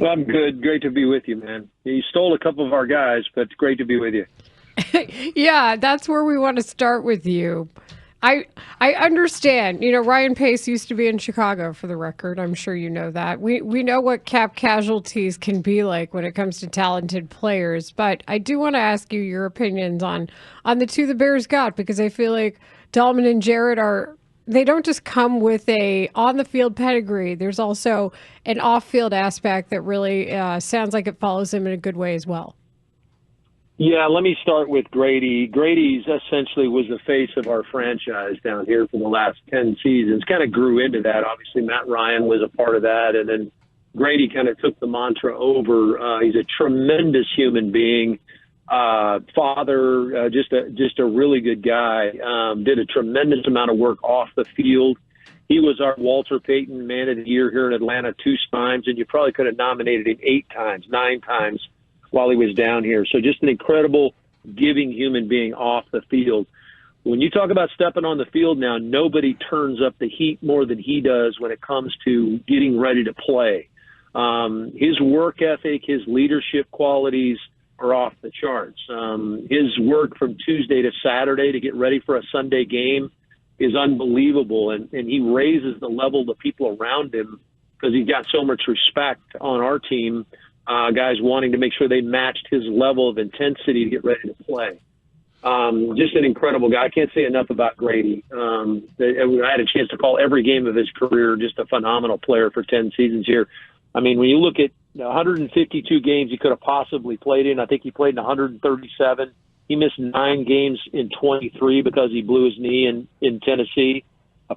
I'm good. Great to be with you, man. You stole a couple of our guys, but it's great to be with you. Yeah, that's where we want to start with you. I I understand. You know, Ryan Pace used to be in Chicago for the record. I'm sure you know that. We know what cap casualties can be like when it comes to talented players, but I do want to ask you your opinions on the two the Bears got because I feel like Dalman and Jarrett are they don't just come with a on the field pedigree. There's also an off field aspect that really sounds like it follows them in a good way as well. Yeah, let me start with Grady. Grady's essentially was the face of our franchise down here for the last 10 seasons. Kind of grew into that. Obviously, Matt Ryan was a part of that. And then Grady kind of took the mantra over. He's a tremendous human being, father, just a really good guy. Did a tremendous amount of work off the field. He was our Walter Payton Man of the Year here in Atlanta 2 times, and you probably could have nominated him 8 times, 9 times while he was down here. So just an incredible giving human being off the field. When you talk about stepping on the field now, nobody turns up the heat more than he does when it comes to getting ready to play. His work ethic, his leadership qualities are off the charts. His work from Tuesday to Saturday to get ready for a Sunday game is unbelievable, and he raises the level of the people around him because he's got so much respect on our team. Guys wanting to make sure they matched his level of intensity to get ready to play. Just an incredible guy. I can't say enough about Grady. I had a chance to call every game of his career. Just a phenomenal player for 10 seasons here. I mean, when you look at 152 games he could have possibly played in, I think he played in 137. He missed 9 games in 23 because he blew his knee in Tennessee.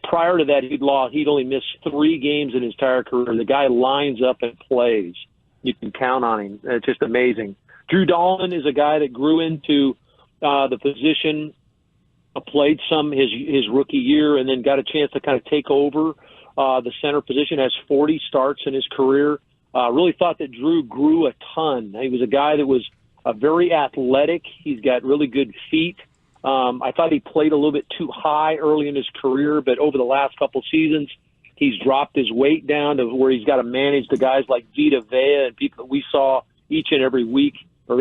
Prior to that, he'd only missed 3 games in his entire career. The guy lines up and plays. You can count on him. It's just amazing. Drew Dalman is a guy that grew into the position, played some his rookie year, and then got a chance to kind of take over the center position. Has 40 starts in his career. Really thought that Drew grew a ton. He was a guy that was very athletic. He's got really good feet. I thought he played a little bit too high early in his career, but over the last couple seasons, he's dropped his weight down to where he's got to manage the guys like Vita Vea and people that we saw each and every week, or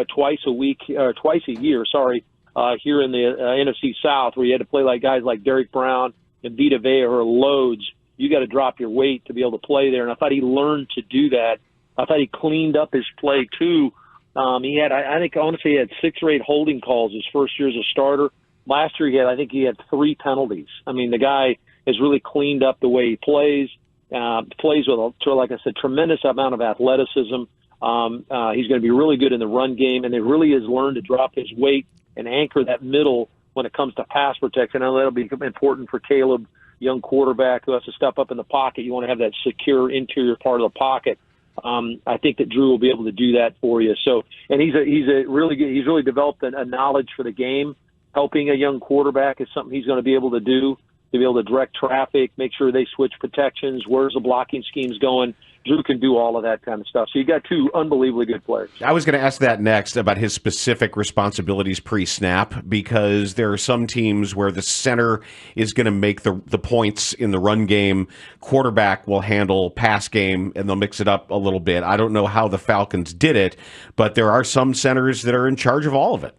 twice a year, here in the NFC South, where you had to play like guys like Derek Brown and Vita Vea who are loads. You got to drop your weight to be able to play there. And I thought he learned to do that. I thought he cleaned up his play too. He had, I think, honestly, he had 6 or 8 holding calls his first year as a starter. Last year, I think he had 3 penalties. I mean, the guy has really cleaned up the way he plays. Plays with, like I said, tremendous amount of athleticism. He's going to be really good in the run game, and it really has learned to drop his weight and anchor that middle when it comes to pass protection. I know that'll be important for Caleb, young quarterback who has to step up in the pocket. You want to have that secure interior part of the pocket. I think that Drew will be able to do that for you. So, and he's really developed a knowledge for the game. Helping a young quarterback is something he's going to be able to do. To be able to direct traffic, make sure they switch protections, where's the blocking schemes going. Drew can do all of that kind of stuff. So you got 2 unbelievably good players. I was going to ask that next about his specific responsibilities pre-snap, because there are some teams where the center is going to make the points in the run game. Quarterback will handle pass game, and they'll mix it up a little bit. I don't know how the Falcons did it, but there are some centers that are in charge of all of it.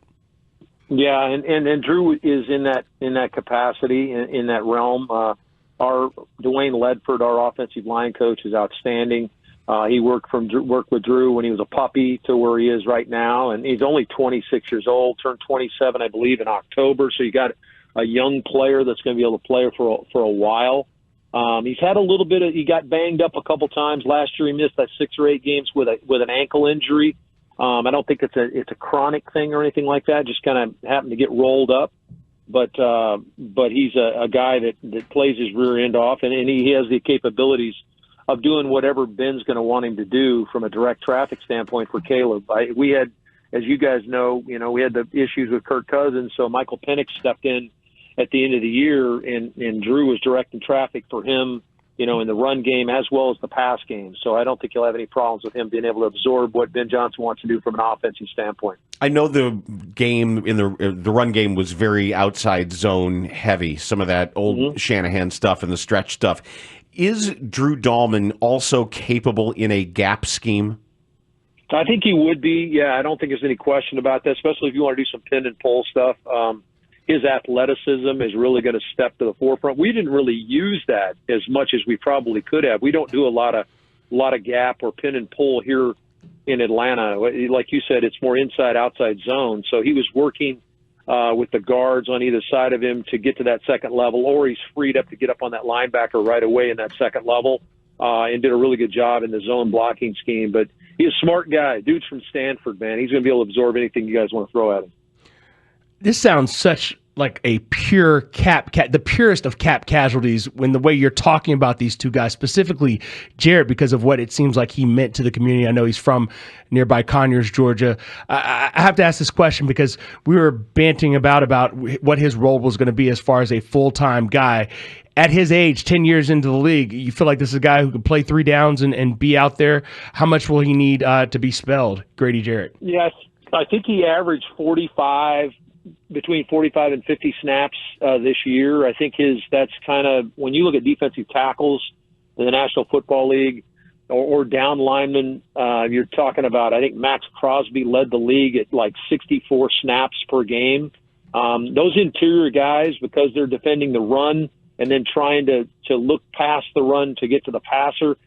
Yeah, and Drew is in that capacity, in that realm. Our Dwayne Ledford, our offensive line coach, is outstanding. He worked with Drew when he was a puppy to where he is right now, and he's only 26 years old, turned 27, I believe, in October. So you got a young player that's going to be able to play for a while. He's had a little bit of, he got banged up a couple times last year. He missed 6 or 8 games with an ankle injury. I don't think it's a chronic thing or anything like that. Just kind of happened to get rolled up, but he's a guy that plays his rear end off, and he has the capabilities of doing whatever Ben's going to want him to do from a direct traffic standpoint for Caleb. We had, as you guys know, we had the issues with Kirk Cousins, so Michael Penix stepped in at the end of the year, and Drew was directing traffic for him, in the run game as well as the pass game. So I don't think you'll have any problems with him being able to absorb what Ben Johnson wants to do from an offensive standpoint. I know the game in the run game was very outside zone heavy, some of that old Shanahan stuff and the stretch stuff. Is Drew Dalman also capable in a gap scheme? I think he would be. Yeah, I don't think there's any question about that, especially if you want to do some pin and pull stuff. His athleticism is really going to step to the forefront. We didn't really use that as much as we probably could have. We don't do a lot of gap or pin and pull here in Atlanta. Like you said, it's more inside-outside zone. So he was working with the guards on either side of him to get to that second level, or he's freed up to get up on that linebacker right away in that second level, and did a really good job in the zone blocking scheme. But he's a smart guy. Dude's from Stanford, man. He's going to be able to absorb anything you guys want to throw at him. This sounds such like a pure the purest of cap casualties when the way you're talking about these two guys, specifically Jarrett, because of what it seems like he meant to the community. I know he's from nearby Conyers, Georgia. I have to ask this question because we were banting about what his role was going to be as far as a full-time guy. At his age, 10 years into the league, you feel like this is a guy who can play 3 downs and be out there. How much will he need to be spelled, Grady Jarrett? Yes, I think he averaged between 45 and 50 snaps this year. I think that's kind of, when you look at defensive tackles in the National Football League or down linemen, you're talking about, I think Max Crosby led the league at like 64 snaps per game. Those interior guys, because they're defending the run and then trying to look past the run to get to the passer,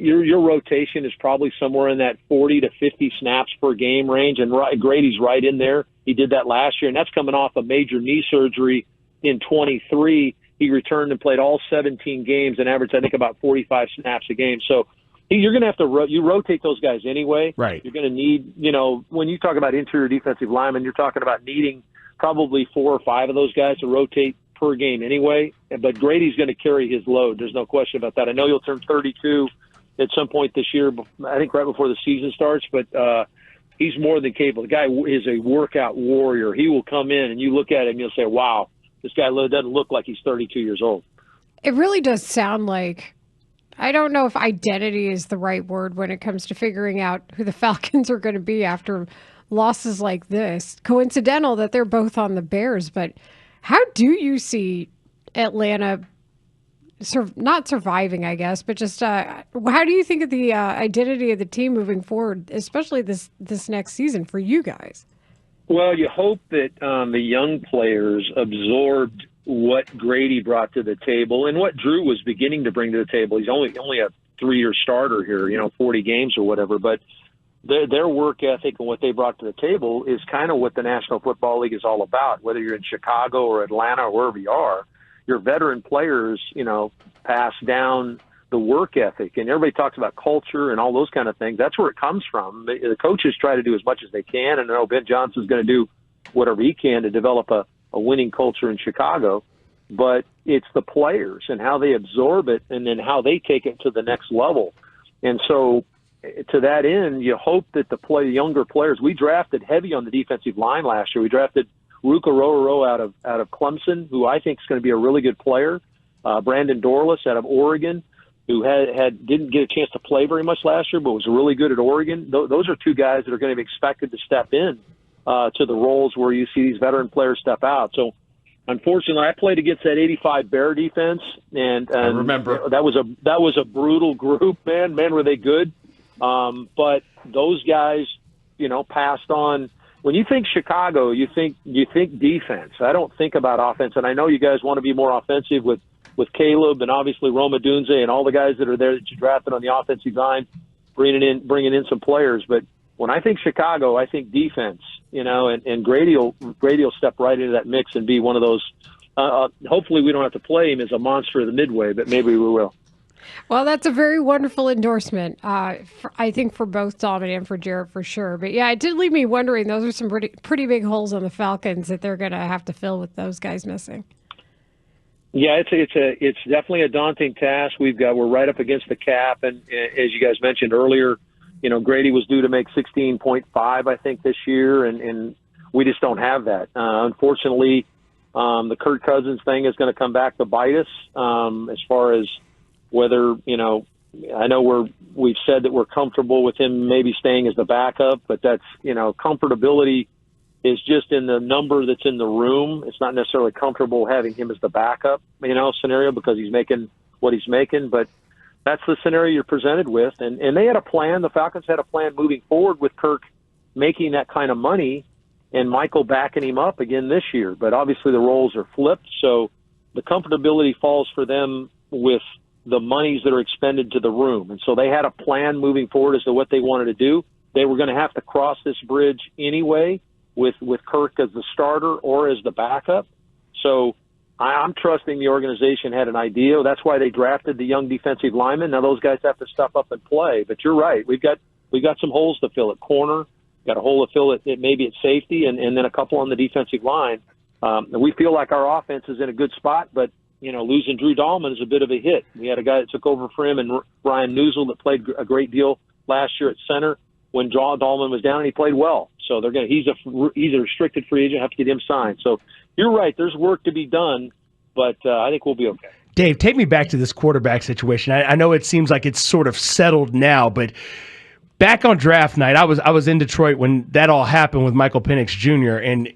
your rotation is probably somewhere in that 40 to 50 snaps per game range, and Grady's right in there. He did that last year, and that's coming off a major knee surgery in 23. He returned and played all 17 games and averaged, I think, about 45 snaps a game. So you're going to have to you rotate those guys anyway. Right. You're going to need, when you talk about interior defensive linemen, you're talking about needing probably 4 or 5 of those guys to rotate per game anyway. But Grady's going to carry his load. There's no question about that. I know he'll turn 32 at some point this year, I think right before the season starts, but he's more than capable. The guy is a workout warrior. He will come in and you look at him and you'll say, wow, this guy doesn't look like he's 32 years old. It really does sound like, I don't know if identity is the right word when it comes to figuring out who the Falcons are going to be after losses like this. Coincidental that they're both on the Bears, but how do you see Atlanta not surviving, I guess, but just how do you think of the identity of the team moving forward, especially this next season for you guys? Well, you hope that the young players absorbed what Grady brought to the table and what Drew was beginning to bring to the table. He's only a 3-year starter here, 40 games or whatever, but their work ethic and what they brought to the table is kind of what the National Football League is all about, whether you're in Chicago or Atlanta or wherever you are. Your veteran players, pass down the work ethic, and everybody talks about culture and all those kind of things. That's where it comes from. The coaches try to do as much as they can, and I know Ben Johnson's going to do whatever he can to develop a winning culture in Chicago, but it's the players and how they absorb it and then how they take it to the next level. And so to that end, you hope that the younger players, we drafted heavy on the defensive line last year. We drafted Ruka Rororo out of Clemson, who I think is going to be a really good player. Brandon Dorlus out of Oregon, who didn't get a chance to play very much last year, but was really good at Oregon. Those are 2 guys that are going to be expected to step in to the roles where you see these veteran players step out. So, unfortunately, I played against that '85 Bear defense, and I remember that was a brutal group. Man, were they good? But those guys, passed on. When you think Chicago, you think defense. I don't think about offense, and I know you guys want to be more offensive with Caleb and obviously Roma Dunze and all the guys that are there that you drafted on the offensive line, bringing in some players. But when I think Chicago, I think defense. And Grady will step right into that mix and be one of those. Hopefully, we don't have to play him as a monster of the Midway, but maybe we will. Well, that's a very wonderful endorsement, I think, for both Dalman and for Jarrett for sure. But yeah, it did leave me wondering. Those are some pretty big holes on the Falcons that they're going to have to fill with those guys missing. Yeah, it's definitely a daunting task. We're right up against the cap, and as you guys mentioned earlier, Grady was due to make 16.5, I think, this year, and we just don't have that. Unfortunately, the Kirk Cousins thing is going to come back to bite us as far as whether, I know we've said that we're comfortable with him maybe staying as the backup, but that's, comfortability is just in the number that's in the room. It's not necessarily comfortable having him as the backup, scenario, because he's making what he's making, but that's the scenario you're presented with. And they had a plan. The Falcons had a plan moving forward with Kirk making that kind of money and Michael backing him up again this year. But obviously the roles are flipped, so the comfortability falls for them with the monies that are expended to the room. And so they had a plan moving forward as to what they wanted to do. They were going to have to cross this bridge anyway with Kirk as the starter or as the backup. So I'm trusting the organization had an idea. That's why they drafted the young defensive lineman. Now those guys have to step up and play. But you're right. We've got some holes to fill at corner. Got a hole to fill at maybe at safety, and then a couple on the defensive line. And we feel like our offense is in a good spot, but losing Drew Dalman is a bit of a hit. We had a guy that took over for him, and Ryan Newsel, that played a great deal last year at center when Dalman was down, and he played well. So he's a restricted free agent. Have to get him signed. So you're right. There's work to be done, but I think we'll be okay. Dave, take me back to this quarterback situation. I know it seems like it's sort of settled now, but back on draft night, I was in Detroit when that all happened with Michael Penix Jr., and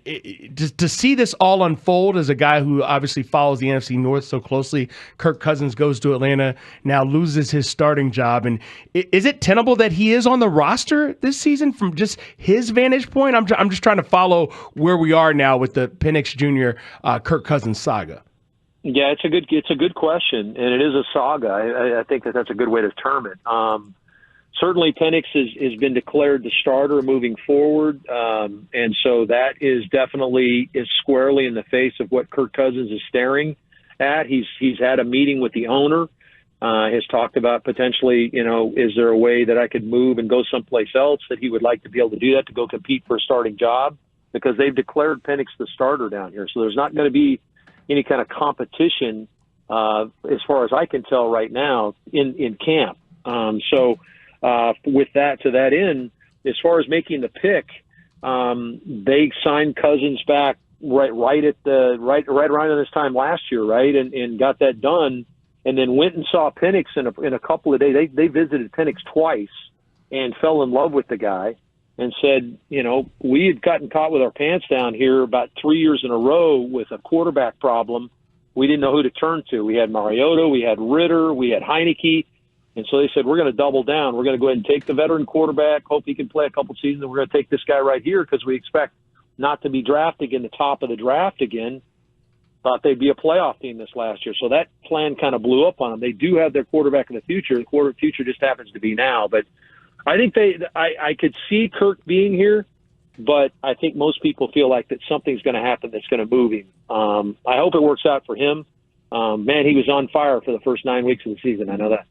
just to see this all unfold as a guy who obviously follows the NFC North so closely. Kirk Cousins goes to Atlanta, now loses his starting job. And is it tenable that he is on the roster this season from just his vantage point? I'm just trying to follow where we are now with the Penix Jr. Kirk Cousins saga. Yeah, it's a good question, and it is a saga. I think that's a good way to term it. Certainly, Penix has been declared the starter moving forward, and so that is definitely squarely in the face of what Kirk Cousins is staring at. He's had a meeting with the owner, has talked about potentially, is there a way that I could move and go someplace else, that he would like to be able to do that, to go compete for a starting job, because they've declared Penix the starter down here. So there's not going to be any kind of competition, as far as I can tell right now, in camp. With that, to that end, as far as making the pick, they signed Cousins back right around this time last year, right, and got that done, and then went and saw Penix in a couple of days. They visited Penix twice and fell in love with the guy, and said, we had gotten caught with our pants down here about 3 years in a row with a quarterback problem. We didn't know who to turn to. We had Mariota, we had Ritter, we had Heineke. And so they said, we're going to double down. We're going to go ahead and take the veteran quarterback, hope he can play a couple seasons, and we're going to take this guy right here because we expect not to be drafted in the top of the draft again. Thought they'd be a playoff team this last year. So that plan kind of blew up on them. They do have their quarterback in the future. The future just happens to be now. But I think I could see Kirk being here, but I think most people feel like that something's going to happen that's going to move him. I hope it works out for him. Man, he was on fire for the first 9 weeks of the season. I know that.